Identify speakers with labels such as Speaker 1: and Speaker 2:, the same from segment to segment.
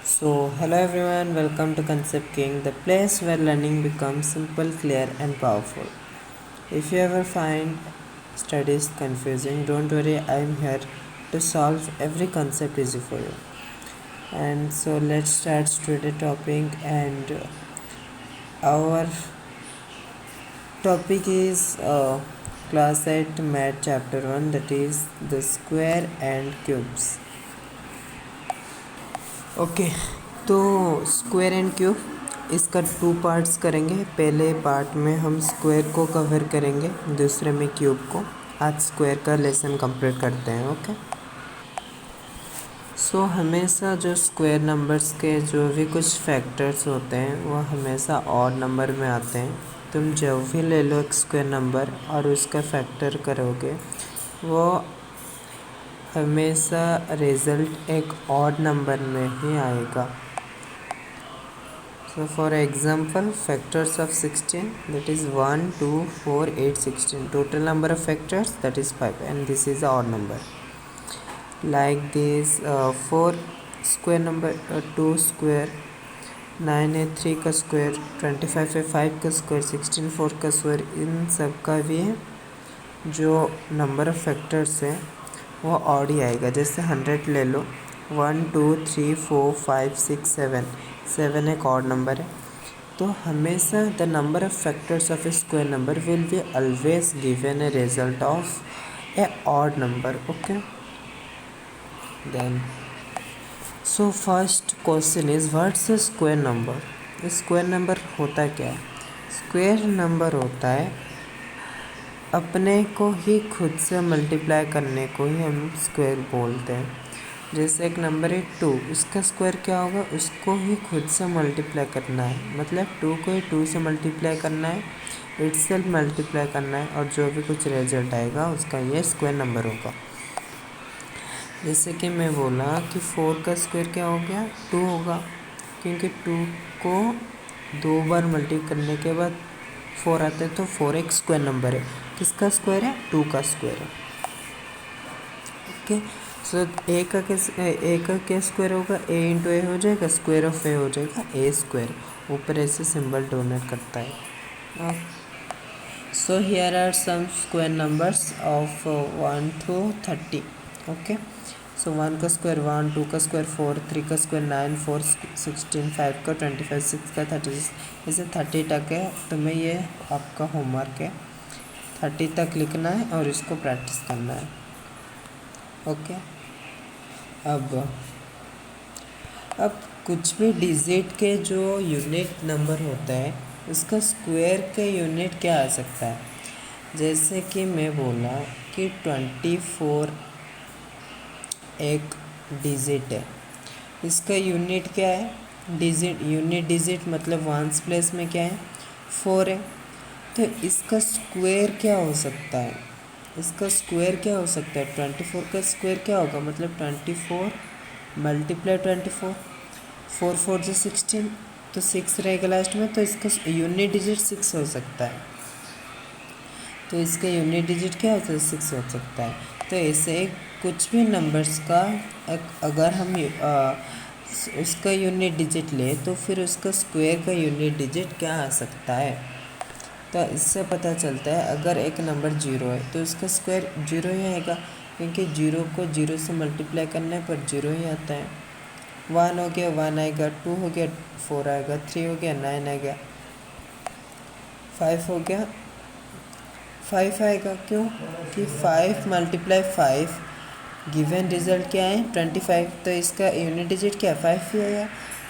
Speaker 1: Hello everyone, welcome to Concept King, the place where learning becomes simple, clear, and powerful. If you ever find studies confusing, don't worry, I am here to solve every concept easy for you. And so, let's start today's topic. And our topic is Class 8 Math Chapter 1, that is the square and cubes. Okay तो square and cube इसका 2 parts करेंगे। पहले part में हम square को cover करेंगे, दूसरे में क्यूब को। आज स्क्वायर का लेसन कंप्लीट करते हैं। ओके सो हमेशा जो स्क्वायर नंबर्स के जो भी कुछ फैक्टर्स होते हैं वो हमेशा ऑड नंबर में आते हैं। तुम जब भी ले लो एक स्क्वायर नंबर और उसका फैक्टर करोगे वो हमेशा रिजल्ट एक ऑड नंबर में ही आएगा। So for example, factors of 16, that is 1, 2, 4, 8, 16. Total number of factors, that is 5, and this is the odd number. Like this, 4 square number, 2 square, 9 है 3 का स्क्वायर, 25 है 5 का स्क्वायर, 16 4 का स्क्वायर, इन सब का भी जो नंबर ऑफ फैक्टर्स है वो ऑड ही आएगा। जैसे 100 ले लो, 1 2 3 4 5 6 7, 7 एक ऑड नंबर है। तो हमेशा the number of factors of a square number will be always given a result of a odd number. Okay then so first question is what's a square number. Square number होता क्या है? Square number होता है अपने को ही खुद से multiply करने को ही हम स्क्वायर बोलते हैं। जैसे एक नंबर है 2, इसका स्क्वायर क्या होगा? उसको ही खुद से मल्टीप्लाई करना है, मतलब 2 को ही 2 से मल्टीप्लाई करना है, इटसेल्फ मल्टीप्लाई करना है, और जो भी कुछ रिजल्ट आएगा उसका ये स्क्वायर नंबर होगा। जैसे कि मैं बोला कि 4 का स्क्वायर क्या हो गया? 2 होगा, क्योंकि 2 को 2 बार मल्टीप्लाई करने के बाद 4 आते हैं, तो 4 एक स्क्वायर नंबर है। किसका स्क्वायर है? 2 का स्क्वायर है। ओके सो ए का क्या स्क्वायर होगा? ए इंटू ए हो जाएगा, स्क्वायर ऑफ ए हो जाएगा ए स्क्वायर। ऊपर ऐसे सिंबल डोनेट करता है। So here are some square numbers of 1 to 30। Okay so 1 का स्क्वायर 1, 2 का स्क्वायर 4, 3 का स्क्वायर 9, 4 16, 5 का 25, 6 का 36, इसे 30 तक है। तो मैं ये आपका होमवर्क है, 30 तक लिखना है और इसको प्रैक्टिस करना है। ओके अब कुछ भी डिजिट के जो यूनिट नंबर होता है उसका स्क्वायर का यूनिट क्या आ सकता है? जैसे कि मैं बोला कि 24 एक डिजिट है, इसका यूनिट क्या है? यूनिट डिजिट मतलब वंस प्लेस में क्या है? 4 है। तो इसका स्क्वायर क्या हो सकता है? इसका स्क्वायर क्या हो सकता है? 24 का स्क्वायर क्या होगा? मतलब 24 मल्टीप्लाई 24, 4 4 जो 16, तो 6 रहेगा लास्ट में, तो इसका यूनिट डिजिट 6 हो सकता है। तो इसका यूनिट डिजिट क्या होता है? 6 हो सकता है। तो ऐसे कुछ भी नंबर्स का अगर हम उसका यूनिट डिजिट ले तो फिर उसका स्क्वायर का यूनिट डिजिट क्या आ सकता है? तो इससे पता चलता है अगर एक नंबर 0 है तो उसका स्क्वायर 0 ही आएगा, क्योंकि 0 को 0 से मल्टीप्लाई करने पर 0 ही आता है। 1 हो गया 1 आएगा, 2 हो गया 4 आएगा, 3 हो गया 9 आएगा, 5 हो गया 5 आएगा। क्यों कि 5 मल्टीप्लाई 5 गिवन रिजल्ट क्या है? 25। तो इसका यूनिट डिजिट क्या 5 ही आएगा।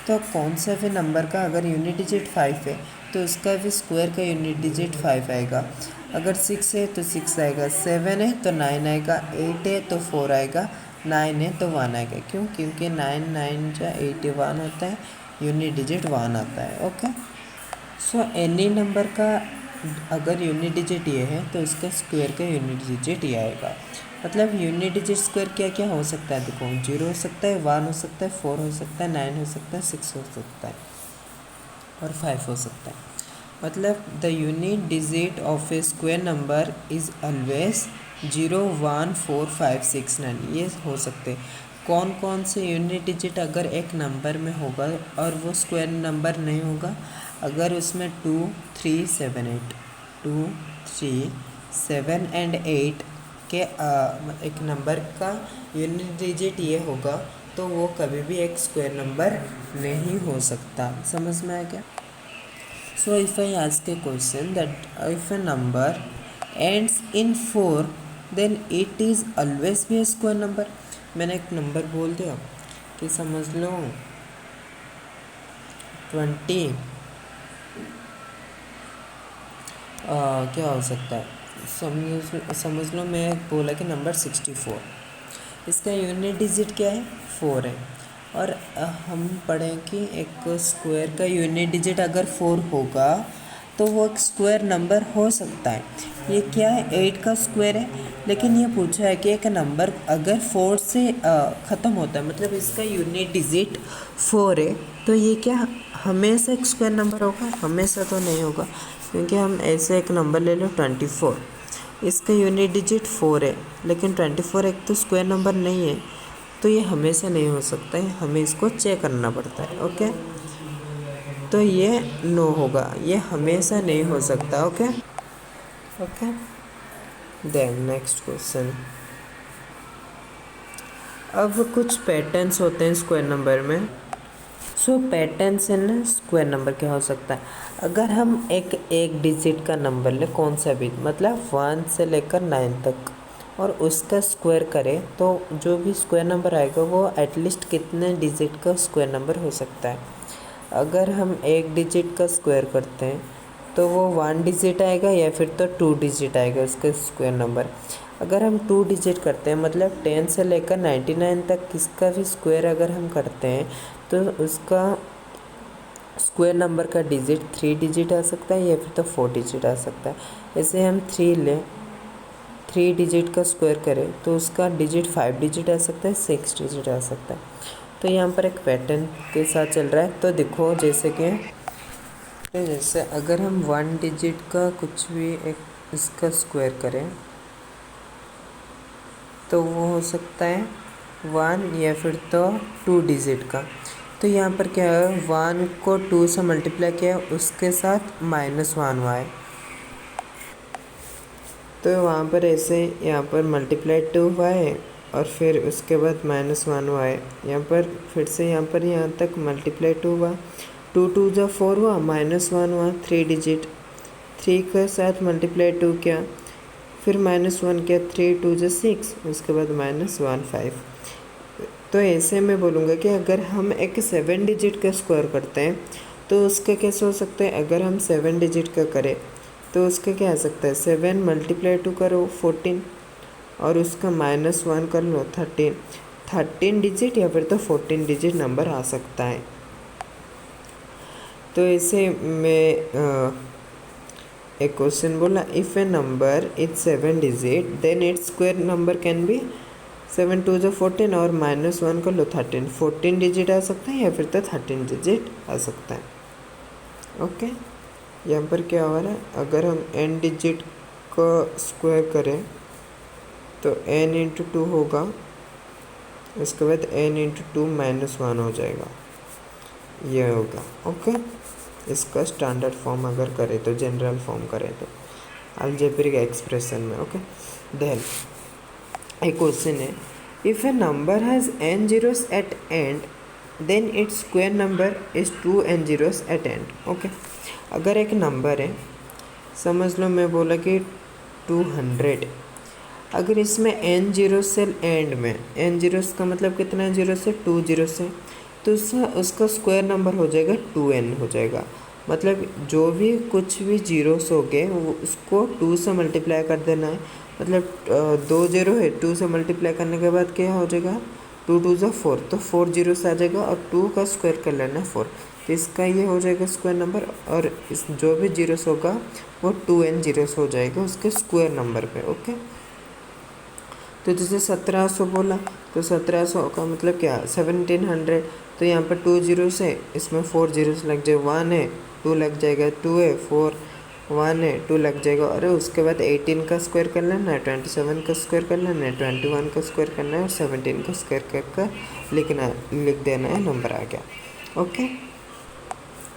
Speaker 1: तो कौन सा भी नंबर का अगर यूनिट डिजिट 5 है तो उसका भी स्क्वायर का यूनिट डिजिट 5 आएगा। अगर 6 है तो 6 आएगा, 7 है तो 9 आएगा, 8 है तो 4 आएगा, 9 है तो 1 आएगा। क्यों? क्योंकि 9 9 जा 81 होता है, यूनिट डिजिट 1 आता है। ओके सो एनी नंबर का अगर यूनिट डिजिट ये है तो इसका स्क्वायर का यूनिट डिजिट ये आएगा। मतलब यूनिट डिजिट स्क्वायर क्या क्या हो सकता है? देखो 0 हो सकता है, 1 हो सकता है, 4 हो सकता है, 9 हो सकता है, 6 हो सकता है और 5 हो सकता है। मतलब the unit digit of a square number is always 0 1 4 5 6 9, ये हो सकते हैं। कौन कौन से यूनिट डिजिट अगर एक नंबर में होगा और वो स्क्वायर नंबर नहीं होगा, अगर उसमें 2, 3, 7, 8 2, 3, 7 एंड 8 के एक नंबर का यूनिट डिजिट ये होगा तो वो कभी भी एक स्क्वायर नंबर नहीं हो सकता। समझ में आ गया? So if I ask a question that if a number ends in 4 then it is always be a square number. मैंने एक नंबर बोल दिया कि समझ लो 20 क्या हो सकता है, समझ लो मैं बोला कि नंबर 64, इसका यूनिट डिजिट क्या है 4 है। और हम पढ़ें कि एक स्क्वायर का यूनिट डिजिट अगर 4 होगा तो वो एक स्क्वायर नंबर हो सकता है। ये क्या है 8 का स्क्वायर है, लेकिन ये पूछा है कि एक नंबर अगर 4 से ख़त्म होता है मतलब इसका यूनिट डिजिट 4 है तो ये क्या हमेशा एक स्क्वायर नंबर होगा? हमेशा तो नहीं होगा, क्योंकि हम ऐसे एक नंबर ले लो 24, इसका यूनिट डिजिट 4 है लेकिन 24 एक तो स्क्वायर नंबर नहीं है, तो ये हमेशा नहीं हो सकता है, हमें इसको चेक करना पड़ता है। ओके, तो ये नो होगा, ये हमेशा नहीं हो सकता। Okay okay, then next question. अब कुछ पैटर्न्स होते हैं स्क्वायर नंबर में। So patterns in square number क्या हो सकता है? अगर हम एक डिजिट का नंबर ले, कौन सा भी, मतलब 1 से लेकर 9 तक, और उसका स्क्वायर करें तो जो भी स्क्वायर नंबर आएगा वो एटलीस्ट कितने डिजिट का स्क्वायर नंबर हो सकता है। अगर हम एक डिजिट का स्क्वायर करते हैं तो वो 1 डिजिट आएगा या फिर तो 2 डिजिट आएगा उसका स्क्वायर नंबर। अगर हम 2 डिजिट करते हैं मतलब 10 से लेकर 99 तक किसका भी स्क्वायर अगर हम करते हैं तो उसका स्क्वायर नंबर का डिजिट 3 डिजिट आ सकता है या फिर तो 4 डिजिट आ सकता है। जैसे हम 3 डिजिट का स्क्वायर करें तो उसका डिजिट 5 डिजिट आ सकता है, 6 डिजिट आ सकता है। तो यहाँ पर एक पैटर्न के साथ चल रहा है। तो देखो जैसे अगर हम 1 डिजिट का कुछ भी एक इसका स्क्वायर करें तो वो हो सकता है 1 या फिर तो 2 डिजिट का। तो यहाँ पर क्या है 1 को 2 से मल्टीप्लाई किया उसके साथ -1 आए, तो वहाँ पर ऐसे यहाँ पर मल्टीप्लाई 2 हुआ है और फिर उसके बाद -1 हुआ है। यहाँ पर फिर से यहाँ तक मल्टीप्लाई 2 हुआ, 2 2 जा 4 हुआ, -1 हुआ, 3 डिजिट, 3 के साथ मल्टीप्लाई 2 किया, फिर -1 किया, 3 2 जा 6, उसके बाद -1 5। तो ऐसे मैं बोलूँगा कि अगर हम एक 7 डिजिट का स्क्वायर करते हैं तो उसका कैसे हो सकता है? अगर हम 7 डिजिट का करें तो उसका क्या आ सकता है? 7 मल्टीप्लाई 2 करो 14 और उसका -1 कर लो 13 डिजिट या फिर तो 14 डिजिट नंबर आ सकता है। तो ऐसे मैं एक क्वेश्चन बोला, if a number is 7 digit then its square number can be 7 2 14 और -1 कर लो 13, 14 डिजिट आ सकता है या फिर तो 13 डिजिट आ सकता है। ओके, यहाँ पर क्या हो रहा है? अगर हम n डिजिट का स्क्वायर करें तो n इंटू 2 होगा, इसके बाद n इंटू 2 -1 हो जाएगा, ये होगा। ओके, इसका स्टैंडर्ड फॉर्म अगर करें तो जनरल फॉर्म करें तो अलजेब्रिक एक्सप्रेशन में। ओके, देन एक क्वेश्चन है, if a number has n zeros at end then its square number is 2n zeros at end. Okay, अगर एक नंबर है, समझ लो मैं बोला कि 200, अगर इसमें n जीरोस से एंड में, n जीरोस का मतलब कितना है? 0 से 2 जीरो से, तो उसका स्क्वायर नंबर हो जाएगा 2n हो जाएगा। मतलब जो भी कुछ भी जीरोस हो गए वो उसको 2 से मल्टीप्लाई कर देना है। मतलब 2 जीरो है, 2 से मल्टीप्लाई करने के बाद क्या हो जाएगा? 2 2 जा 4, तो 4 जीरोस आ जाएगा और 2 का स्क्वायर कर लेना है 4, तो इसका ये हो जाएगा स्क्वायर नंबर। और इस जो भी जीरोस होगा वो 2n जीरोस हो जाएगा उसके स्क्वायर नंबर पे। ओके, तो जैसे 1700 बोला तो 1700 का मतलब क्या? 1700, तो यहाँ पर 2 जीरोस है, इसमें 4 जीरोस लग जाए, 1 है 2 लग जाएगा, 2 है 4, 1 है 2 लग जाएगा। अरे उसके बाद 18 का स्क्वायर कर लेना है, 27 का स्क्वायर कर लेना है, 21 का स्क्वायर करना है और 17 का स्क्वायर कर कर लिख देना है, नंबर आ गया। ओके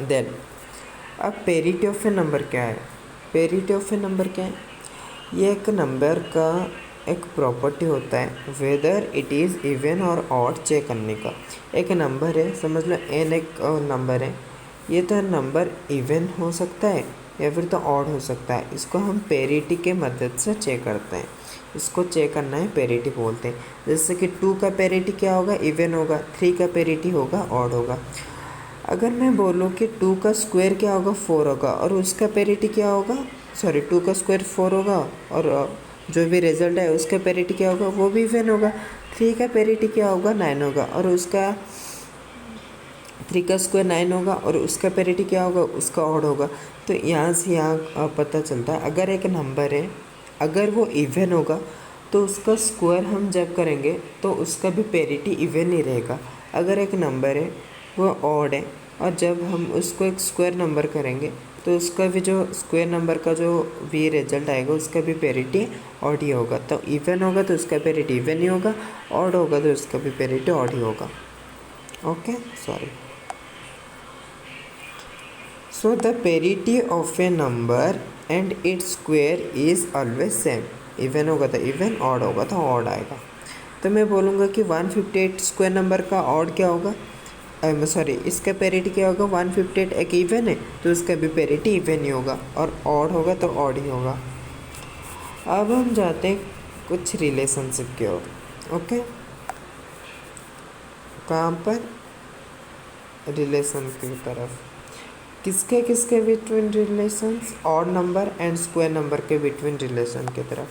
Speaker 1: देन अब पेरिटी ऑफ ए नंबर क्या है? पेरिटी ऑफ ए नंबर क्या है? ये एक नंबर का एक प्रॉपर्टी होता है वेदर इट इज़ इवन और ऑड चेक करने का। एक नंबर है, समझ लो n एक नंबर है, ये तो नंबर इवन हो सकता है या फिर तो ऑड हो सकता है। इसको हम पेरिटी के मदद से चेक करते हैं, इसको चेक करना है, पेरिटी बोलते हैं। जैसे कि 2 का पेरिटी क्या होगा? इवन होगा। 3 का पेरिटी होगा ऑड होगा। अगर मैं बोलूँ कि 2 का स्क्वायर क्या होगा? 4 होगा और उसका पेरिटी क्या होगा? सॉरी 2 का स्क्वायर 4 होगा और जो भी रिजल्ट है उसका पेरिटी क्या होगा? वो भी इवन होगा। 3 का पेरिटी क्या होगा? 9 होगा और उसका 3 का स्क्वायर 9 होगा और उसका पेरिटी क्या होगा? उसका ऑड होगा। तो यहाँ से यहाँ पता चलता है अगर एक नंबर है, अगर वो इवन होगा तो उसका स्क्वायर हम जब करेंगे तो उसका भी पेरिटी इवन ही रहेगा। अगर एक नंबर है वो ऑड है और जब हम उसको एक स्क्वायर नंबर करेंगे तो उसका भी जो स्क्वायर नंबर का जो भी रिजल्ट आएगा उसका भी पेरिटी ऑड ही होगा। तो इवन होगा तो उसका पेरिटी इवन ही होगा, ऑड होगा तो उसका भी पेरिटी ऑड ही होगा। Okay sorry. So the parity of a number and its square is always same. Even होगा तो इवन, ऑड होगा तो ऑड आएगा। तो मैं बोलूँगा कि 158 स्क्वायर नंबर का ऑड क्या होगा? सॉरी इसका पेरिटी क्या होगा? 158 एक इवन है तो उसका भी पेरिटी इवन ही होगा और ऑड होगा तो ऑड ही होगा। अब हम जाते हैं कुछ रिलेशनशिप की ओर। ओके कहाँ पर? रिलेशन की तरफ। किसके किसके between relations? Odd number and square number के बिटवीन रिलेशन की तरफ।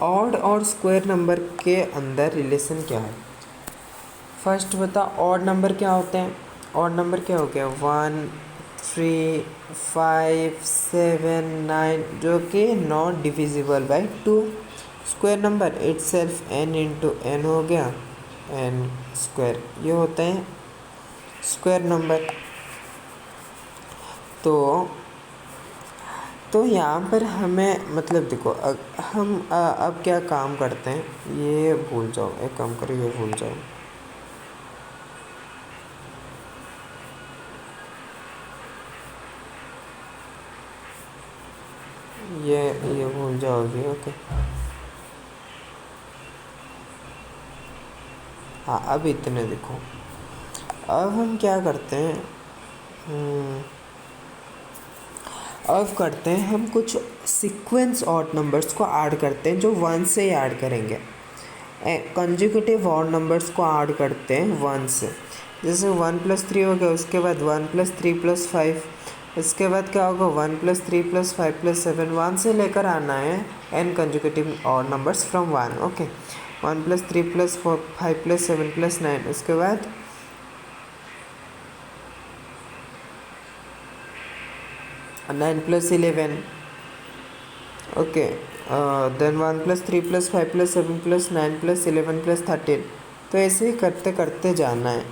Speaker 1: ऑड और स्क्वायर नंबर के अंदर रिलेशन क्या है? फर्स्ट बता, ऑड नंबर क्या होते हैं? ऑड नंबर क्या हो गया? 1 3 5 7 9 जो कि not divisible by 2। Square number it self n into n हो गया, n स्क्वायर, ये होते हैं स्क्वायर नंबर। तो यहाँ पर हमें मतलब देखो हम अब क्या काम करते हैं, ये भूल जाओ, एक काम करो ये भूल जाओ। ये भूल जाओगे। ओके हाँ अब इतने देखो। अब हम क्या करते हैं, अब करते हैं हम कुछ सीक्वेंस ऑड नंबर्स को ऐड करते हैं जो 1 से ही ऐड करेंगे। कंजिक्यूटिव ऑड नंबर्स को ऐड करते हैं 1 से। जैसे 1 + 3 हो गया, उसके बाद 1 + 3 + 5, इसके बाद क्या होगा? 1 + 3 + 5 + 7, 1 से लेकर आना है n consecutive odd numbers from 1। Okay 1 + 3 + 4 5 + 7 + 9, उसके बाद 9 + 11। Okay then 1 + 3 + 5 + 7 + 9 + 11 + 13। तो ऐसे ही करते करते जाना है।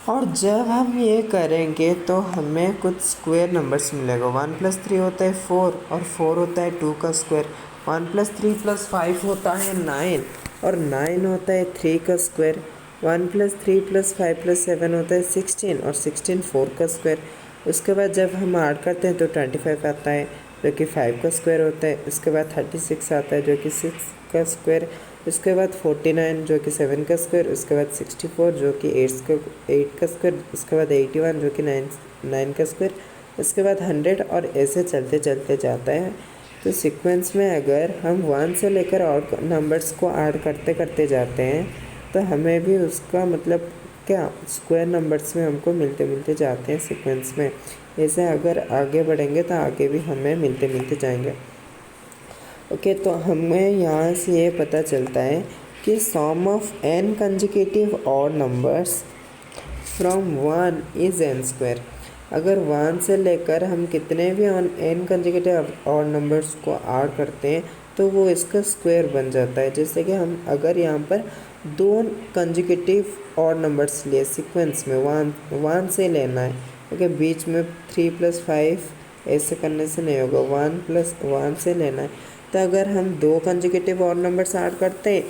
Speaker 1: और जब हम ये करेंगे तो हमें कुछ स्क्वायर नंबर्स मिलेगा। 1 + 3 होता है 4 और 4 होता है 2 का स्क्वायर। 1 + 3 + 5 होता है 9 और 9 होता है 3 का स्क्वायर। 1 + 3 + 5 + 7 होता है 16 और 16 4 का स्क्वायर। उसके बाद जब हम ऐड करते हैं तो 25 आता है जो कि 5 का स्क्वायर होता है। उसके बाद 36 आता है जो कि 6 का स्क्वायर। उसके बाद 49 जो कि 7 का स्क्वायर। उसके बाद 64 जो कि 8 का स्क्वायर। उसके बाद 81 जो कि 9 का स्क्वायर। उसके बाद 100 और ऐसे चलते चलते जाता है। तो सीक्वेंस में अगर हम 1 से लेकर और नंबर्स को ऐड करते करते जाते हैं तो हमें भी उसका मतलब क्या स्क्वायर नंबर्स में हमको मिलते मिलते जाते हैं सीक्वेंस में। ऐसे अगर आगे बढ़ेंगे तो आगे भी हमें मिलते मिलते जाएंगे। ओके तो हमें यहाँ से ये पता चलता है कि sum of n consecutive odd numbers from 1 is n²। अगर 1 से लेकर हम कितने भी n कंजिक्यूटिव ऑड नंबर्स को ऐड करते हैं तो वो इसका स्क्वायर बन जाता है। जैसे कि हम अगर यहाँ पर 2 कंजिक्यूटिव ऑड नंबर्स लिए सीक्वेंस में 1 से लेना है ओके, बीच में 3+5 ऐसे करने से नहीं होगा, 1+1 से लेना है। तो अगर हम 2 कंसेक्यूटिव ऑड नंबर्स ऐड करते हैं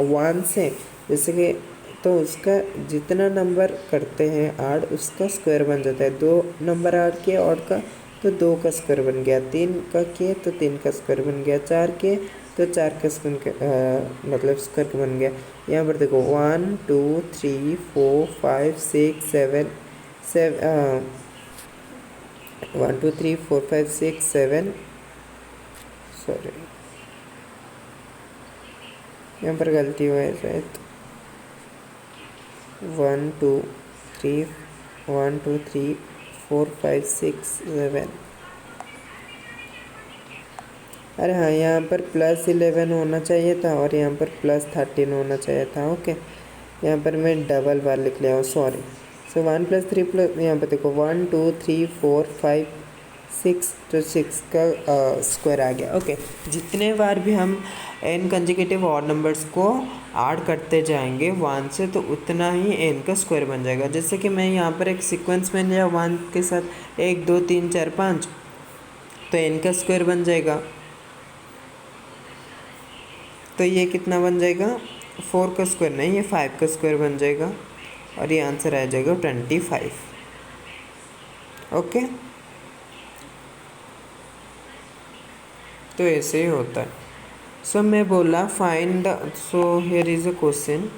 Speaker 1: 1 से, जैसे कि, तो उसका जितना नंबर करते हैं ऐड उसका स्क्वायर बन जाता है। 2 नंबर ऐड किए ऑड का तो 2 का स्क्वायर बन गया, 3 का किए तो 3 का स्क्वायर बन गया, 4 किए तो 4 का मतलब स्क्वायर बन गया। यहाँ पर देखो 1 2 3 4 5 6 7 1 2 3 4 5 6 7, सॉरी यहाँ पर गलती हुआ है शायद, 1 2 3 1 2 3 4 5 6 7, अरे हाँ, यहाँ पर +11 होना चाहिए था और यहाँ पर +13 होना चाहिए था। ओके, यहाँ पर मैं डबल बार लिख लिया हूँ, सॉरी। सो 1 + 3 प्लस, यहाँ पर देखो 1 2 3 4 5 6, तो 6 का स्क्वायर आ गया। ओके, जितने बार भी हम n कंसेक्यूटिव ऑड नंबर्स को ऐड करते जाएंगे 1 से, तो उतना ही n का स्क्वायर बन जाएगा। जैसे कि मैं यहाँ पर एक सीक्वेंस में लिया 1 के साथ 1 2 3 4 5, तो n का स्क्वायर बन जाएगा। तो ये कितना बन जाएगा, 4 का स्क्वायर नहीं, ये 5 का स्क्वायर बन जाएगा और ये आंसर आ जाएगा 25। ओके, तो ऐसे ही होता है। सो मैं बोला find the, so here is a question,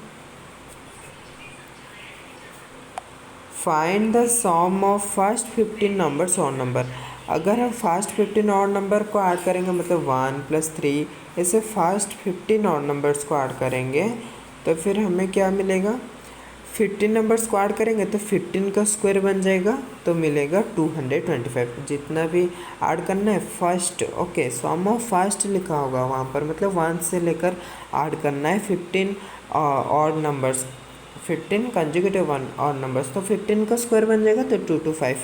Speaker 1: find the sum of first 15 numbers odd number. अगर हम फर्स्ट 15 ऑड नंबर को ऐड करेंगे, मतलब 1 + 3 ऐसे फर्स्ट 15 ऑड नंबर्स को ऐड करेंगे, तो फिर हमें क्या मिलेगा, 15 नंबर्स को ऐड करेंगे तो 15 का स्क्वायर बन जाएगा, तो मिलेगा 225। जितना भी ऐड करना है first, okay, sum of first लिखा होगा वहाँ पर, मतलब 1 से लेकर ऐड करना है 15 odd numbers, 15 consecutive odd numbers, तो 15 का स्क्वायर बन जाएगा तो 225।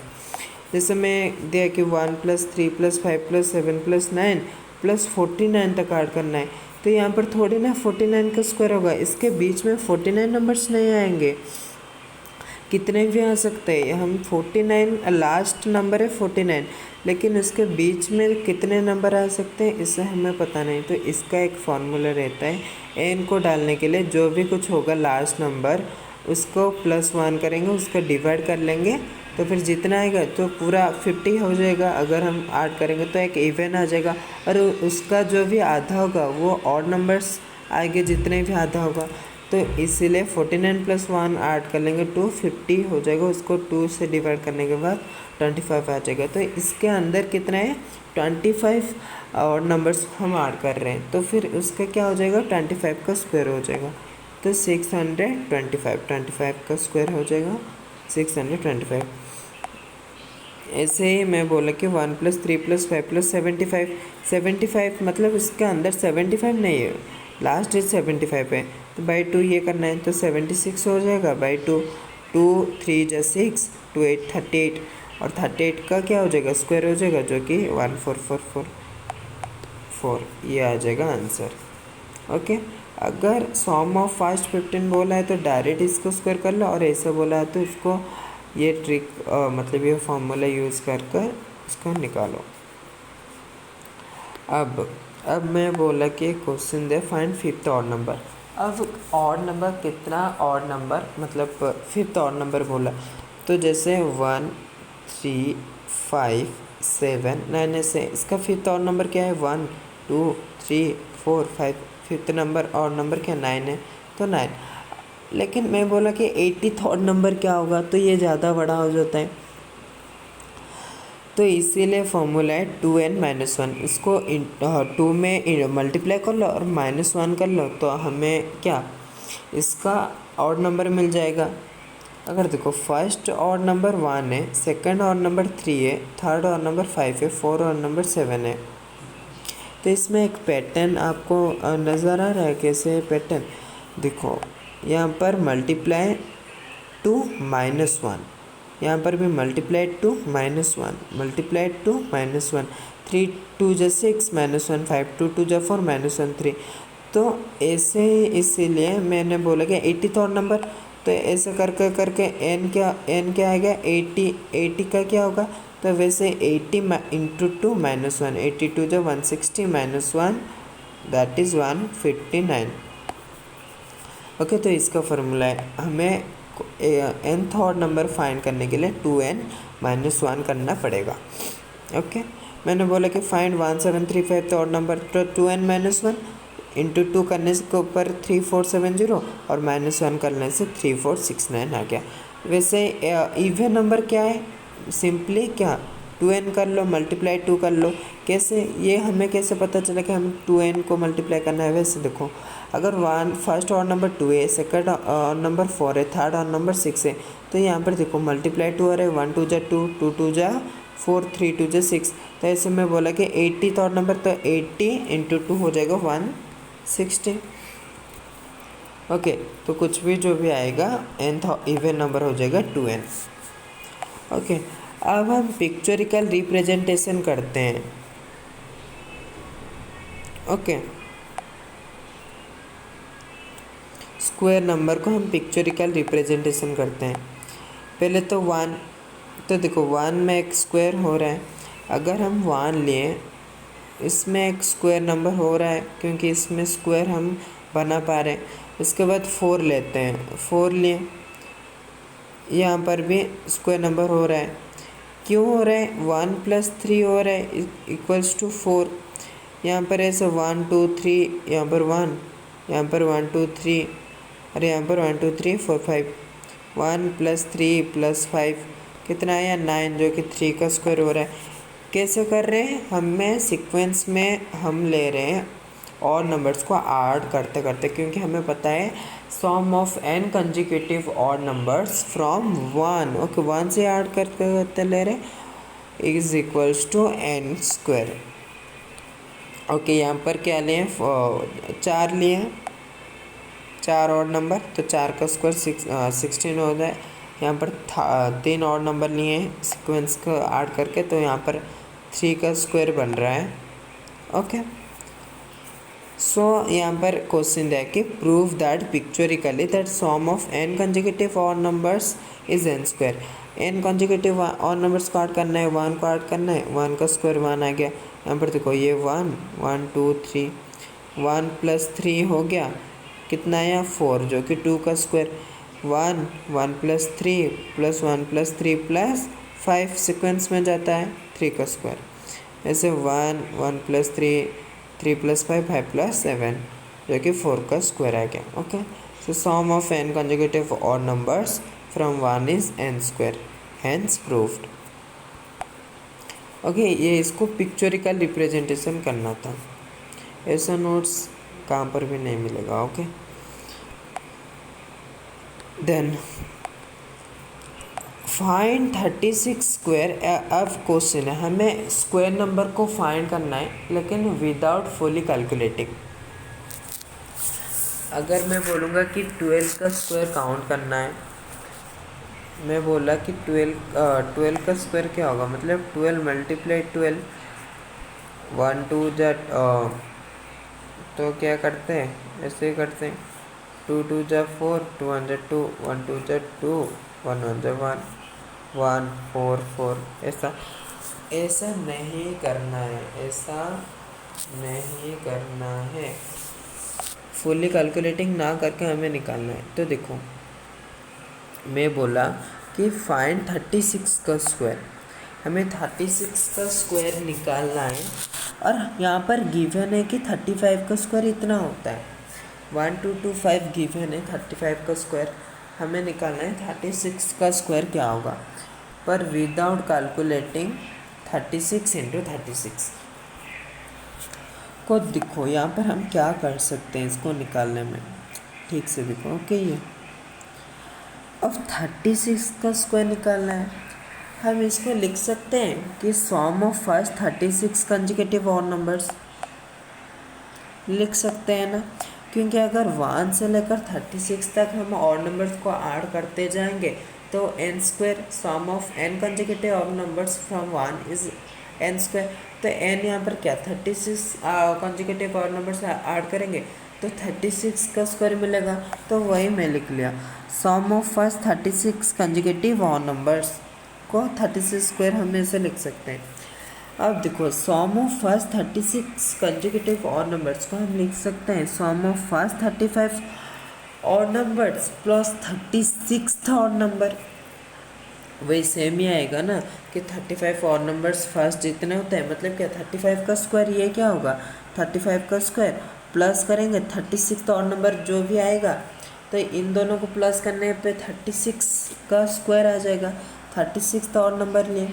Speaker 1: जैसे मैं दिया कि 1 + 3 + 5 + 7 + 9 + 49 तक ऐड करना है, तो यहाँ पर थोड़ी ना 49 का स्क्वायर होगा, इसके बीच में 49 नंबर्स नहीं आएंगे, कितने भी आ सकते हैं। हम 49 लास्ट नंबर है 49, लेकिन इसके बीच में कितने नंबर आ सकते हैं इससे हमें पता नहीं। तो इसका एक फॉर्मूला रहता है, n को डालने के लिए जो भी कुछ होगा लास्ट नंबर उसको +1 करेंगे, उसका डिवाइड कर लेंगे, तो फिर जितना आएगा तो पूरा 50 हो जाएगा। अगर हम ऐड करेंगे तो एक इवन आ जाएगा, और उसका जो भी आधा होगा वो ऑड नंबर्स आएंगे, जितने भी आधा होगा। तो इसीलिए 49 + 1 ऐड कर लेंगे, 250 हो जाएगा, उसको 2 से डिवाइड करने के बाद 25 आ जाएगा। तो इसके अंदर कितना है, 25 और नंबर्स हम ऐड कर रहे हैं, तो फिर उसका क्या हो जाएगा, 25 का स्क्वायर हो जाएगा, तो 625 का स्क्वायर हो जाएगा 625। ऐसे ही मैं बोला कि 1 + 3 + 5 + 75 मतलब इसके अंदर 75 नहीं है, लास्ट इज 75 है, तो बाई 2 ये करना है, तो 76 हो जाएगा बाई 2, 2 3 + 6 2 8 38, और 38 का क्या हो जाएगा, स्क्वायर हो जाएगा, जो कि 14444, ये आ जाएगा आंसर। ओके, अगर सम ऑफ फर्स्ट 15 बोला है तो डायरेक्ट इसको स्क्वायर कर लो, और ऐसा बोला है तो इसको ये ट्रिक मतलब ये फॉर्मूला यूज़ कर कर इसको निकालो। अब मैं बोला कि question they find 5th odd number. अब ऑड नंबर कितना, ऑड नंबर मतलब 5th ऑड नंबर बोला, तो जैसे 1 3 5 7 9 ऐसे, इसका 5th ऑड नंबर क्या है, 1 2 3 4 5, 5th नंबर ऑड नंबर क्या 9 है, तो 9। लेकिन मैं बोला कि 80th ऑड नंबर क्या होगा, तो ये ज़्यादा बड़ा हो जाता है, तो इसीलिए फॉर्मूला है 2n - 1, इसको 2 में मल्टीप्लाई कर लो और -1 कर लो, तो हमें क्या इसका ऑड नंबर मिल जाएगा। अगर देखो फर्स्ट ऑड नंबर 1 है, सेकंड ऑड नंबर 3 है, थर्ड ऑड नंबर 5 है, फोर्थ ऑड नंबर 7 है। तो इसमें एक पैटर्न आपको नज़र आ रहा है, कैसे पैटर्न, देखो यहाँ पर मल्टीप्लाई 2 -1, यहाँ पर भी मल्टीप्लाई 2 -1, मल्टीप्लाई 2 -1, 3 2 + 6 -1, 5 2 2 = 4 -1 3। तो ऐसे ही इसीलिए मैंने बोला कि 80th ऑड नंबर, तो ऐसे करके करके n क्या आएगा 80। 80 का क्या होगा, तो वैसे 80 इंटू टू माइनस वन, 82 जो 160 minus one that is 159। Okay, तो इसका फॉर्मूला है हमें nth ऑड नंबर फाइंड करने के लिए 2n माइनस वन करना पड़ेगा। ओके, मैंने बोला कि फाइंड 1735 ऑड नंबर, तो 2n minus one into two करने के ऊपर 3470 और माइनस वन करने से 3469 आ गया। वैसे इवन नंबर क्या है, सिंपली क्या 2n कर लो मल्टीप्लाई 2 कर लो। कैसे, ये हमें कैसे पता चला कि हम 2n को मल्टीप्लाई करना है, वैसे देखो अगर फर्स्ट ऑड नंबर 2 है, सेकंड ऑड नंबर 4 है, थर्ड ऑड नंबर 6 है, तो यहाँ पर देखो मल्टीप्लाई 2 हो रहा है, 1 2 जा 2, 2 2 जा 4, 3 2 जा 6। तो ऐसे में बोला कि 80 ऑड नंबर, तो 80 इंटू 2 हो जाएगा 160। ओके, तो कुछ भी जो भी आएगा nth इवन नंबर हो जाएगा 2n। ओके, अब हम पिक्चरिकल रिप्रेजेंटेशन करते हैं। ओके, स्क्वायर नंबर को हम पिक्चरिकल रिप्रेजेंटेशन करते हैं। पहले तो 1, तो देखो 1 में एक स्क्वायर हो रहा है, अगर हम 1 लिए इसमें एक स्क्वायर नंबर हो रहा है क्योंकि इसमें स्क्वायर हम बना पा रहे हैं। उसके बाद 4 लेते हैं, 4 लिए, यहाँ पर भी स्क्वायर नंबर हो रहा है। क्यों हो रहा है, 1 + 3 हो रहा है इक्वल्स टू 4। यहाँ पर ऐसे 1 2 3, यहाँ पर 1, यहाँ पर 1 2 3, और यहाँ पर 1 2 3 4 5। 1 + 3 + 5 कितना आया 9, जो कि 3 का स्क्वायर हो रहा है। कैसे कर रहे हैं, हमें सीक्वेंस में हम ले रहे हैं और नंबर्स को ऐड करते करते, क्योंकि हमें पता है sum of n consecutive odd numbers from 1। Okay, 1 से ऐड करते करते ले रहे is equals to n square. Okay, यहाँ पर क्या लिए, 4 लिए, 4 ऑड नंबर, तो 4 का स्क्वायर 16 हो जाए। यहाँ पर 3 ऑड नंबर लिए हैं सीक्वेंस को ऐड करके, तो यहाँ पर 3 का स्क्वायर बन रहा है। ओके, सो यहाँ पर क्वेश्चन है कि prove that pictorially that sum of n consecutive odd numbers is n square. n consecutive odd numbers को ऐड करना है, 1 को ऐड करना है, 1 का स्क्वायर 1 आ गया। यहाँ पर देखो ये 1 1 2 3, 1 + 3 हो गया, कितना आया 4, जो कि 2 का स्क्वायर। 1 1 + 3 + 1 + 3 + 5 सीक्वेंस में जाता है 3 का स्क्वायर। ऐसे 1 1 + 3 3 + 5 5 + 7, जो कि 4 का स्क्वायर आ गया। Okay, so sum of n consecutive odd numbers from 1 is n square, hence proved. Okay, ये इसको पिक्चरिकल रिप्रेजेंटेशन करना था, ऐसा नोट्स कहाँ पर भी नहीं मिलेगा। Okay, then find 36 square. अब क्वेश्चन है हमें स्क्वायर नंबर को फाइंड करना है लेकिन विदाउट फुली कैलकुलेटिंग। अगर मैं बोलूँगा कि 12 का स्क्वायर काउंट करना है, मैं बोला कि 12 का स्क्वायर क्या होगा, मतलब 12 × 12, 1 2 जा, तो क्या करते हैं, ऐसे ही करते हैं, 2 2 जा 4, 2 1 जा 2, 1 2 जा 2, 1 1 जा 1, 1 4 4। ऐसा नहीं करना है, ऐसा नहीं करना है, फुली कैलकुलेटिंग ना करके हमें निकालना है। तो देखो मैं बोला कि फाइंड 36 का स्क्वायर, हमें 36 का स्क्वायर निकालना है, और यहाँ पर गिवन है कि 35 का स्क्वायर इतना होता है। 1 2 2 5 गिवन है, 35 का स्क्वायर हमें निकालना है, 36 का स्क्वायर क्या होगा, पर विदाउट कैलकुलेटिंग 36 × 36 को। देखो यहाँ पर हम क्या कर सकते हैं इसको निकालने में, ठीक से देखो। ओके, ये अब 36 का स्क्वायर निकालना है, हम इसको लिख सकते हैं कि sum of first 36 consecutive odd numbers लिख सकते हैं ना, क्योंकि अगर 1 से लेकर 36 तक हम ऑड नंबर्स को ऐड करते जाएंगे तो n square, sum of n consecutive odd numbers from 1 is n square. तो n यहाँ पर क्या 36 कंजिक्यूटिव ऑड नंबर्स ऐड करेंगे तो 36 का स्क्वायर मिलेगा, तो वही मैं लिख लिया। Sum of first 36 conjugative odd numbers को 36 स्क्वायर हम ऐसे लिख सकते हैं। अब देखो sum of first 36 conjugative odd numbers को हम लिख सकते हैं sum of first 35 odd numbers plus 36th odd number. वही सेम ही आएगा ना कि 35 ऑड नंबर्स फर्स्ट जितने होते हैं, मतलब क्या 35 का स्क्वायर ये क्या होगा 35 का स्क्वायर प्लस करेंगे 36th ऑड नंबर जो भी आएगा, तो इन दोनों को प्लस करने पे 36 का स्क्वायर आ जाएगा। 36th ऑड नंबर लिए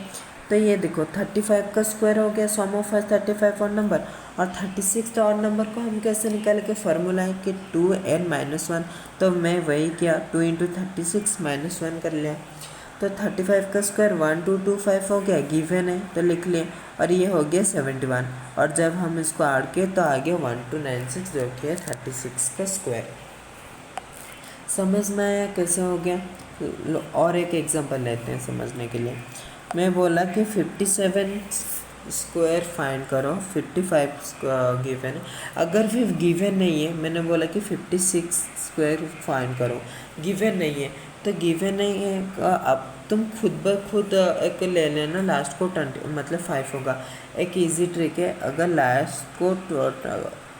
Speaker 1: तो ये देखो 35 का स्क्वायर हो गया सम ऑफ फर्स्ट 35 ऑड नंबर, और 36th ऑड नंबर को हम कैसे निकाले के फॉर्मूला है कि 2n-1, तो मैं वही किया 2 × 36 -1 कर लिया। तो 35 का स्क्वायर 1225 हो गया, गिवन है तो लिख लिए, और ये हो गया 71, और जब हम इसको ऐड किए तो आ गया 1296 जो कि है 36 का स्क्वायर। समझ में आया कैसे हो गया। और एक एग्जांपल लेते हैं समझने के लिए। मैं बोला कि 57 स्क्वायर फाइंड करो, 55 गिवन है। अगर फिर गिवन नहीं है, मैंने बोला कि 56 स्क्वायर फाइंड करो, गिवन नहीं है, तो गिवन नहीं है अब तुम खुद ब खुद एक ले लेना लास्ट को 20 मतलब 5 होगा। एक इजी ट्रिक है, अगर लास्ट को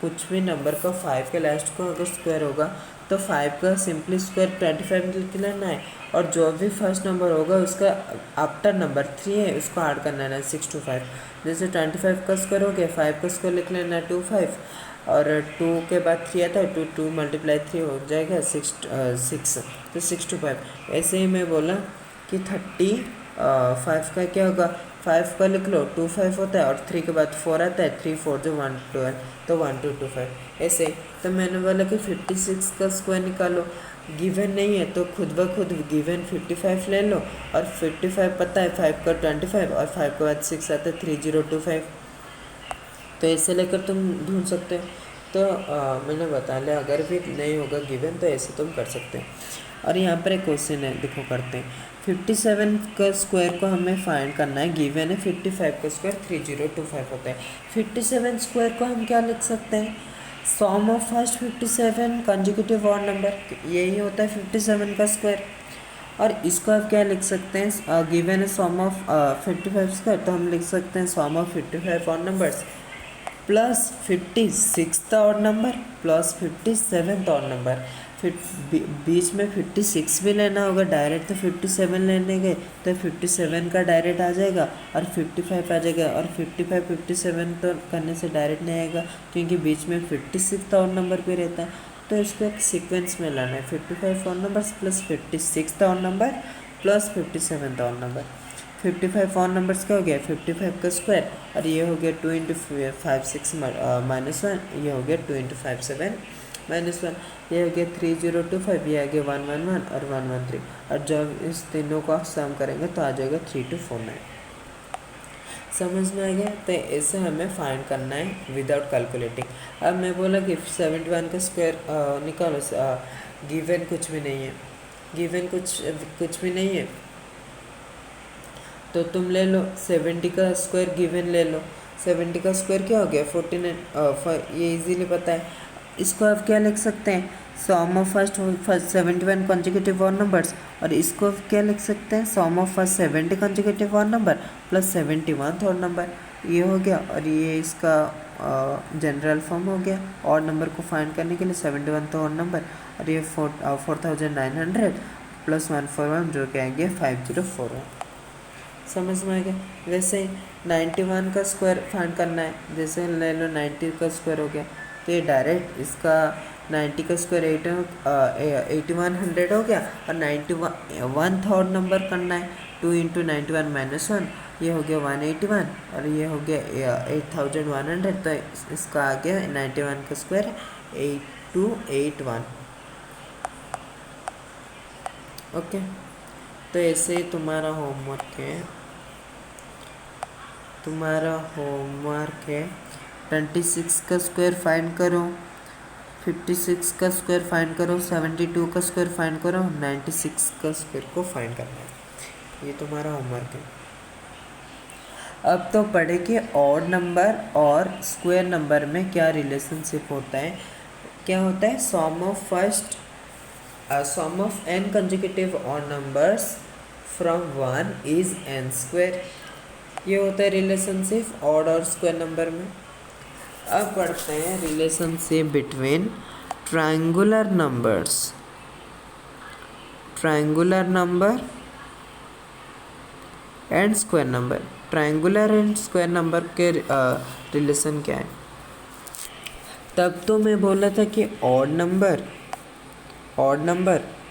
Speaker 1: कुछ भी नंबर का 5 के लास्ट को अगर स्क्वायर होगा तो 5 का सिंपली स्क्वायर 25 लिख लेना है, और जो भी फर्स्ट नंबर होगा उसका आफ्टर नंबर 3 है उसको ऐड करना है 6 to 5। जैसे 25 का स्क्वायर हो गया, 5 का स्क्वायर लिख लेना है 25, और 2 के बाद 3 आता है 2 2 × 3 हो जाएगा 6 तो 6 to 5। ऐसे ही मैं बोला कि 35 का क्या होगा, 5 का लिख लो 2 5 होता है, और 3 के बाद 4 आता है 3 4 जो 1 12, तो 1 2 2 5 ऐसे। तो मैंने बोला कि 56 का स्क्वायर निकालो, गिवन नहीं है तो खुद ब खुद गिवन 55 ले लो, और 55 पता है 5 का 25, और 5 के बाद 6 आता है 3025, तो ऐसे लेकर तुम ढूंढ सकते हो। तो मैंने बता लिया, अगर भी नहीं होगा गिवन तो ऐसे तुम कर सकते हो। और यहाँ पर एक क्वेश्चन है, देखो करते हैं। 57 का स्क्वायर को हमें फाइंड करना है, गिवन है 55 का स्क्वायर 3025 होता है। 57 स्क्वायर को हम क्या लिख सकते हैं, sum of first 57 conjugative odd number, यही होता है 57 का स्क्वायर। और इसको आप क्या लिख सकते हैं, गिवन है सम ऑफ 55 स्क्वायर, तो हम लिख सकते हैं sum of 55 odd numbers plus 56th odd number plus 57th odd number. फिर बीच में 56 भी लेना होगा, डायरेक्ट तो 57 लेने गए तो 57 का डायरेक्ट आ जाएगा, और 55 आ जाएगा, और 55 57 तो करने से डायरेक्ट नहीं आएगा क्योंकि बीच में 56th ऑड नंबर भी रहता है। तो इसको एक सीक्वेंस में लाना है, 55 odd number plus 56th odd number plus 57th odd number. 55 odd numbers क्या हो गया 55 का स्क्वायर, और ये हो गया 2 × 5 6 -1, ये हो गया 2 × 5 7 -1, ये हो गया 3025, ये आ गया 111 और 113, और जब इस तीनों को सम करेंगे तो आ जाएगा 3249। समझ में आ गया। तो ऐसे हमें फाइंड करना है विदाउट कैलकुलेटिंग। अब मैं बोला कि 71 का स्क्वायर निकालो, गिवन कुछ भी नहीं है, गिवन कुछ भी नहीं है, तो तुम ले लो 70 का स्क्वायर, गिवन ले लो 70 का स्क्वायर क्या हो गया 49, ये इजीली पता है। इसको आप क्या लिख सकते हैं, sum of first 71 conjugative odd numbers, और इसको क्या लिख सकते हैं, sum of first 70 conjugative odd number plus 71th odd number, ये हो गया। और ये इसका जनरल फॉर्म हो गया ऑड नंबर को फाइंड करने के लिए 71th ऑड नंबर, और ये 4900 प्लस 141 जो कि आ गया 5041। समझ में आ गया। वैसे ही 91 का स्क्वायर फाइंड करना है, जैसे ले लो 90 का स्क्वायर हो गया, तो ये डायरेक्ट इसका 90 का स्क्वायर 8100 हो गया, और 91 ऑड नंबर करना है 2 × 91 -1, ये हो गया 181, और ये हो गया 8100, तो इसका आ गया 91 का स्क्वायर 8281। ओके, तो ऐसे ही तुम्हारा होमवर्क है 26 का स्क्वायर फाइंड करो, 56 का स्क्वायर फाइंड करो, 72 का स्क्वायर फाइंड करो, 96 का स्क्वायर को फाइंड करना है। ये तुम्हारा होमवर्क है। अब तो पढ़े कि ऑड नंबर और स्क्वायर नंबर में क्या रिलेशनशिप होता है। क्या होता है, sum of n consecutive odd numbers from 1 is n square. ये होता है रिलेशनशिप ऑड और स्क्वायर नंबर में। अब पढ़ते हैं relationship between triangular number and square number. Triangular and square number के रिलेशन क्या है। तब तो मैं बोला था कि ऑड नंबर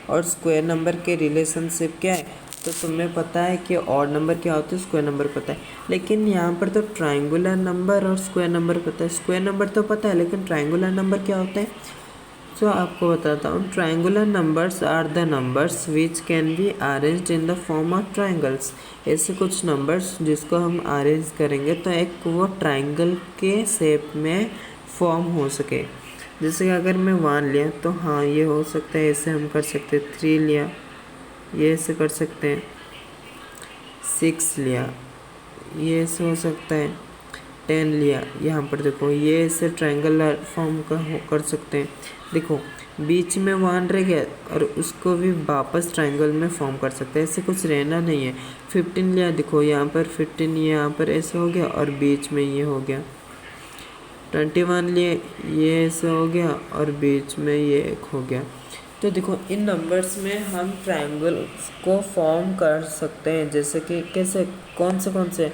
Speaker 1: और स्क्वायर नंबर के रिलेशनशिप क्या है, तो तुम्हें पता है कि ऑड नंबर क्या होता है, स्क्वायर नंबर पता है। लेकिन यहाँ पर तो ट्रायंगुलर नंबर और स्क्वायर नंबर पता है। स्क्वायर नंबर तो पता है, लेकिन ट्रायंगुलर नंबर क्या होता है। तो आपको बताता हूँ, triangular numbers are the numbers which can be arranged in the form of triangles. ऐसे कुछ नंबर्स जिसको हम अरेंज करेंगे तो एक वो ट्रायंगल के शेप में फॉर्म हो सके। जैसे कि अगर मैं 1 लिया तो हाँ ये हो सकता है, ऐसे हम कर सकते हैं। 3 लिया, ये ऐसे कर सकते हैं। 6 लिया, ये ऐसे हो सकता है। 10 लिया, यहाँ पर देखो ये ऐसे ट्रायंगल फॉर्म का कर सकते हैं। देखो बीच में 1 रह गया और उसको भी वापस ट्रायंगल में फॉर्म कर सकते हैं, ऐसे कुछ रहना नहीं है। 15 लिया, देखो यहाँ पर 15 यहाँ पर ऐसे हो गया और बीच में ये हो गया। 21 लिए, ये ऐसे हो गया और बीच में ये एक हो गया। तो देखो इन नंबर्स में हम ट्रायंगल को फॉर्म कर सकते हैं। जैसे कि कैसे, कौन से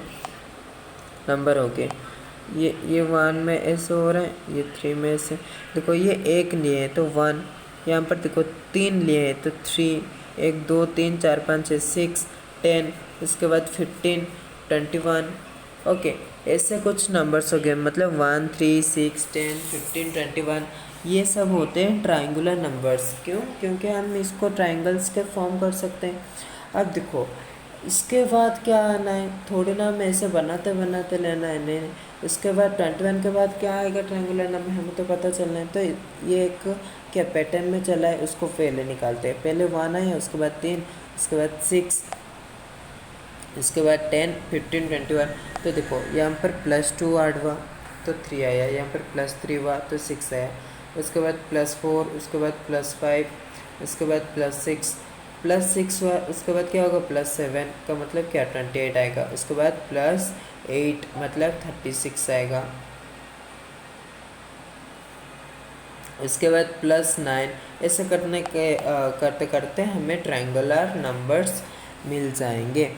Speaker 1: नंबर हो गए, ये 1 में ऐसे हो रहा है, ये 3 में ऐसे। देखो ये 1 लिए है तो 1, यहाँ पर देखो 3 लिए है तो 3, 1 2 3 4 5 6 6 10, इसके बाद 15 21। ओके, ऐसे कुछ नंबर्स हो गए, मतलब 1 3 6 10 15 21, ये सब होते हैं ट्रायंगुलर नंबर्स। क्यों? क्योंकि हम इसको ट्रायंगल्स के फॉर्म कर सकते हैं। अब देखो इसके बाद क्या आना है, थोड़ी ना हम ऐसे बनाते लेना है, नहीं। इसके बाद 21 के बाद क्या आएगा ट्रायंगुलर नंबर, हमें तो पता चलना है। तो ये एक क्या पैटर्न में चला है, उसको पहले निकालते हैं। पहले 1 आया, उसके बाद 3, उसके बाद 6, इसके बाद 10 15 21। तो देखो यहाँ पर +2 ऐड हुआ तो 3 आया, यहाँ पर +3 हुआ तो 6 आया, उसके बाद +4, उसके बाद +5, उसके बाद +6 हुआ, उसके बाद क्या होगा +7 का मतलब क्या 28 आएगा, उसके बाद +8 मतलब 36 आएगा, इसके बाद +9। ऐसे करते करते हमें ट्रायंगुलर नंबर्स मिल जाएंगे।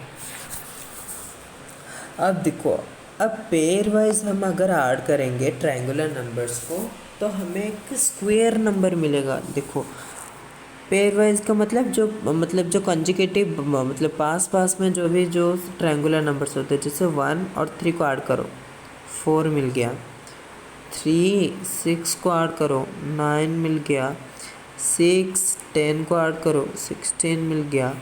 Speaker 1: अब देखो, अब पेयर वाइज हम अगर ऐड करेंगे ट्रायंगुलर नंबर्स को तो हमें एक स्क्वायर नंबर मिलेगा। देखो पेयर वाइज का मतलब जो कंजिक्यूटिव मतलब पास में जो ट्रायंगुलर नंबर्स होते हैं, जैसे 1 और 3 को ऐड करो 4 मिल गया, 3 6 को ऐड करो 9 मिल गया, 6 10 को ऐड करो 16 मिल गया,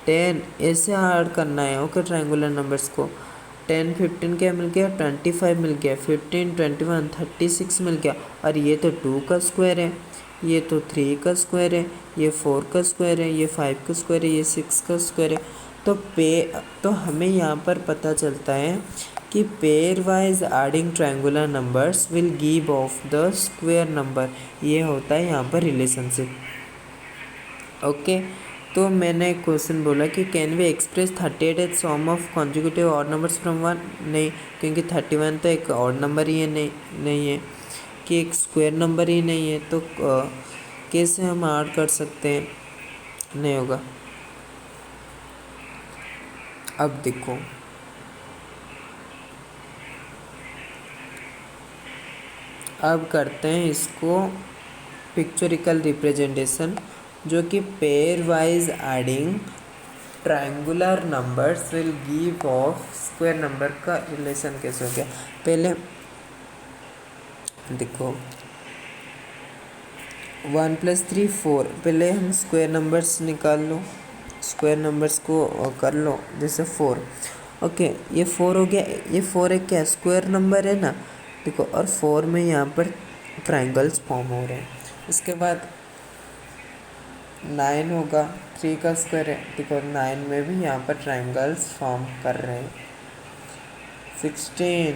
Speaker 1: 10 ऐसे ऐड करना है। ओके, ट्रायंगुलर नंबर्स को 10 15 क्या मिल गया 25 मिल गया, 15 21 36 मिल गया। और ये तो 2 का स्क्वायर है, ये तो 3 का स्क्वायर है, ये 4 का स्क्वायर है, ये 5 का स्क्वायर है, ये 6 का स्क्वायर है। तो हमें यहाँ पर पता चलता है कि pair wise adding triangular numbers will give of the square number. ये होता है यहाँ पर रिलेशनशिप। ओके, तो मैंने एक क्वेश्चन बोला कि can we express 38 as sum of consecutive odd numbers from 1। नहीं, क्योंकि 31 तो एक ऑड नंबर ही है, नहीं है कि एक स्क्वायर नंबर ही नहीं है। तो कैसे हम ऐड कर सकते हैं, नहीं होगा। अब देखो अब करते हैं इसको पिक्चरिकल रिप्रेजेंटेशन, जो कि pair wise adding triangular numbers will give of square number का रिलेशन कैसे हो गया। पहले देखो 1 + 3 4, पहले हम स्क्वायर नंबर्स निकाल लो, स्क्वायर नंबर्स को कर लो। जैसे 4, ओके ये 4 हो गया, ये 4 एक क्या स्क्वायर नंबर है ना। देखो और 4 में यहाँ पर ट्रायंगल्स फॉर्म हो रहे हैं। इसके बाद 9 होगा, 3 का स्क्वायर है, देखो 9 में भी यहाँ पर ट्रायंगल्स फॉर्म कर रहे हैं। 16,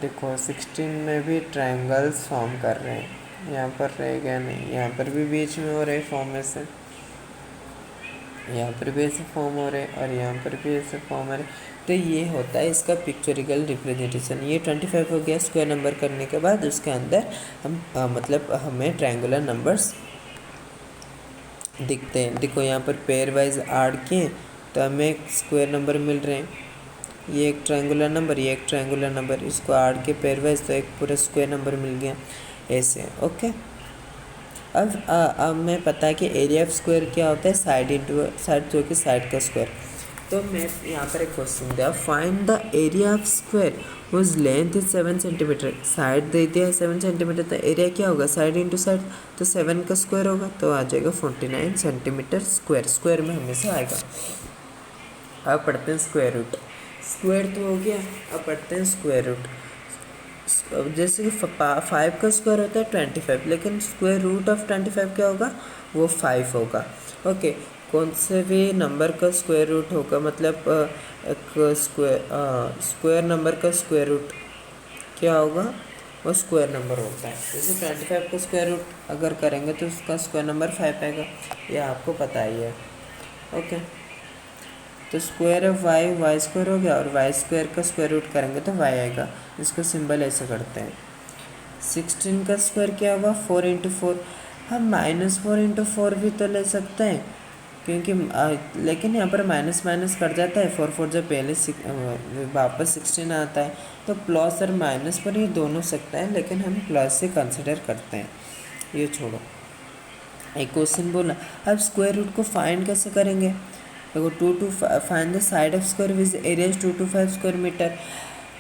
Speaker 1: देखो 16 में भी ट्रायंगल्स फॉर्म कर रहे हैं। यहाँ पर रहेगा नहीं, यहाँ पर भी बीच में हो रहे फॉर्म ऐसे, यहाँ पर भी ऐसे फॉर्म हो रहे और यहाँ पर भी ऐसे फॉर्म हो रहे। तो ये होता है इसका पिक्चोरिकल रिप्रेजेंटेशन। ये 25 हो गया स्क्वायर नंबर करने के बाद। उसके अंदर हम मतलब हमें ट्रायंगुलर नंबर्स दिखते हैं। देखो यहाँ पर पेयर वाइज ऐड किए तो हमें एक स्क्वायर नंबर मिल रहे हैं। ये एक ट्रायंगुलर नंबर, ये एक ट्रायंगुलर नंबर, इसको ऐड के पेयर वाइज तो एक पूरा स्क्वायर नंबर मिल गया ऐसे। ओके, अब मैं पता है कि एरिया ऑफ स्क्वायर क्या होता है, साइड इंटू साइड, जो कि साइड का स्क्वायर। तो मैं यहाँ पर एक क्वेश्चन दिया, find the area of square whose length is 7 centimetre. Side दे दिया है 7 सेंटीमीटर, तो एरिया क्या होगा, साइड इंटू साइड, तो 7 का स्क्वायर होगा तो आ जाएगा 49 सेंटीमीटर स्क्वायर। स्क्वायर में हमेशा आएगा। अब पढ़ते हैं स्क्वायर रूट। स्क्वायर तो हो गया, अब पढ़ते हैं स्क्वायर रूट। जैसे कि 5 का स्क्वायर होता है 25, लेकिन स्क्वायर रूट ऑफ 25 क्या होगा, वो 5 होगा। ओके, कौन से भी नंबर का स्क्वायर रूट होगा, मतलब एक स्क्वायर नंबर का स्क्वायर रूट क्या होगा, वो स्क्वायर नंबर होता है। जैसे 25 का स्क्वायर रूट अगर करेंगे तो उसका स्क्वायर नंबर 5 आएगा, ये आपको पता ही है। ओके, तो स्क्वायर ऑफ वाई स्क्वायर हो गया, और वाई स्क्वायर का स्क्वायर रूट करेंगे तो वाई आएगा। इसको सिंबल ऐसे करते हैं। 16 का स्क्वायर क्या होगा, 4 इंटू 4। हम -4 इंटू 4 भी तो ले सकते हैं, क्योंकि लेकिन यहाँ पर माइनस माइनस कट जाता है। 4 4 जब पहले वापस 16 आता है, तो प्लस और माइनस पर ये दोनों सकता है, लेकिन हम प्लस से कंसिडर करते हैं। ये छोड़ो, एक क्वेश्चन बोला, अब स्क्वायर रूट को फाइंड कैसे करेंगे। देखो, 2 to find the side of square with area 2 to 5 square metre.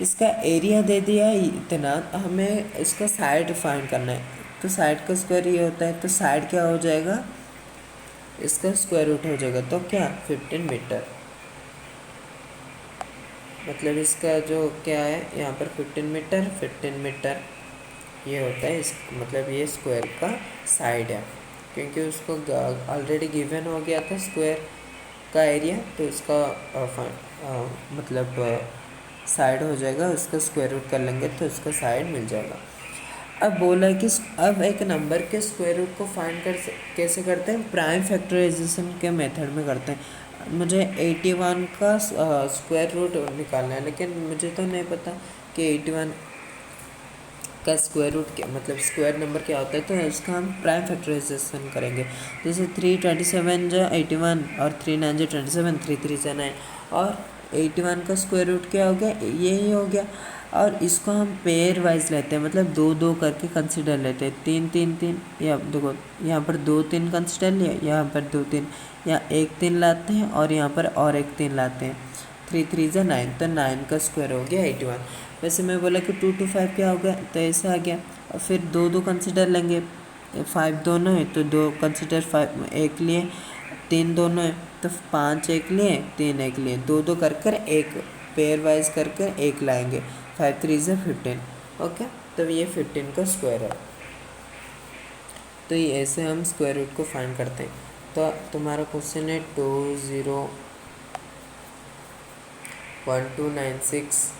Speaker 1: इसका एरिया दे दिया इतना, हमें इसका साइड फाइंड करना है। तो साइड का स्क्वायर ये होता है, तो साइड क्या हो जाएगा, इसका स्क्वायर रूट हो जाएगा, तो क्या 15 मीटर। मतलब इसका जो क्या है यहाँ पर 15 मीटर ये होता है। इस मतलब ये स्क्वायर का साइड है, क्योंकि उसको ऑलरेडी गिवन हो गया था स्क्वायर का एरिया, तो इसका मतलब साइड हो जाएगा। उसका स्क्वायर रूट कर लेंगे तो उसका साइड मिल जाएगा। अब बोला कि अब एक नंबर के स्क्वायर रूट को फाइंड कैसे करते हैं, प्राइम फैक्टराइजेशन के मेथड में करते हैं। मुझे 81 का स्क्वायर रूट निकालना है, लेकिन मुझे तो नहीं पता कि 81 का स्क्वायर रूट क्या, मतलब स्क्वायर नंबर क्या होता है, तो उसका हम प्राइम फैक्टराइजेशन करेंगे। जैसे 327 जो 81 और 39 जो 27, 3 3 जो 9, और 81 का स्क्वायर रूट क्या हो गया, यही हो गया। और इसको हम पेयर वाइज लेते हैं, मतलब 2 2 करके कंसिडर लेते हैं। 3 3 3, या देखो यहाँ पर 2 3 कंसिडर लिया, यहाँ पर 2 3, यहाँ 1 3 लाते हैं, और यहाँ पर और 1 3 लाते हैं। 3 3 जो 9, तो 9 का स्क्वायर हो गया 81। वैसे मैं बोला कि 2 to 5 क्या हो गया, तो ऐसा आ गया। और फिर 2 2 कंसिडर लेंगे, 5 दोनों है तो 2 कंसिडर 5 एक लिए, 3 दोनों है तो 5 एक लिए, 3 एक लिए, 2 2 कर कर एक पेयर वाइज कर कर एक लाएंगे। 5 3 से 15। ओके, तो ये 15 का स्क्वायर है। तो ये ऐसे हम स्क्वायर रूट को फाइंड करते हैं। तो तुम्हारा क्वेश्चन है 201296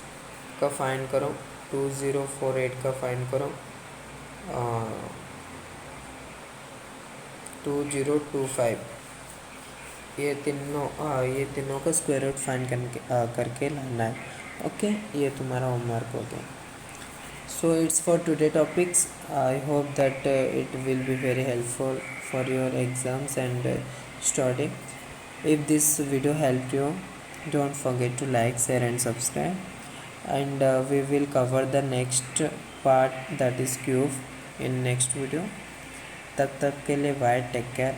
Speaker 1: का फाइंड करो, 2048 का फाइंड करो, 2025, ये तीनों का स्क्वायर रूट फाइंड करके लाना है। ओके, ये तुम्हारा होमवर्क हो गया। So it's for today topics. I hope that it will be very helpful for your exams and study. If this video helped you, don't forget to like, share and subscribe. And we will cover the next part, that is cube, in next video. तब तक के लिए bye, take care.